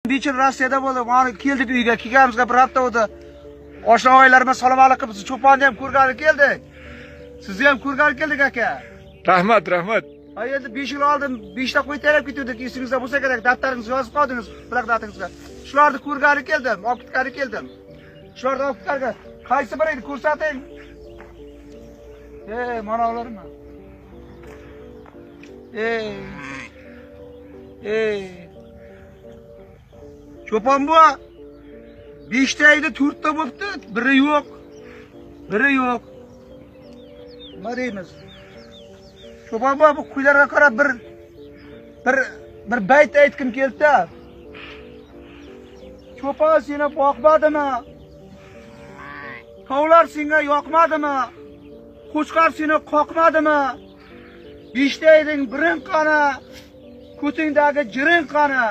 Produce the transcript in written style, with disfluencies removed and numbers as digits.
Beachil Rossiyada bo'ldi. Mana keldik uyga, kelganimizga bir hafta bo'ldi. Oshna oilalarimiz salom alaykum. Siz cho'ponni ham ko'rgani keldik. Sizni ham ko'rgani keldik aka. Rahmat, rahmat. Endi 5 yil oldin 5 ta qo'y tayyorlab ketdik. Esingizda bo'lsa kerak, daftaringizni yozib qo'ydingiz, plakatingizga. Shularni ko'rgani keldim, olib ketgani keldim. Shularni olib ketgani. Qaysi biri edi ko'rsating? Mana ularmi? Cho'pon bu 5 ta edi, 4 ta bo'libdi, biri yo'q. Biri yo'q. Nima deymiz? Cho'pon bu qo'ylarga qarab bir bayt aytkim keldi. Cho'pon seni boqmadimi? Tovlar senga yoqmadimi? Qo'chqor seni qoqmadimi? 5 ta eding, birin qani? Ko'tingdagi jiring qani?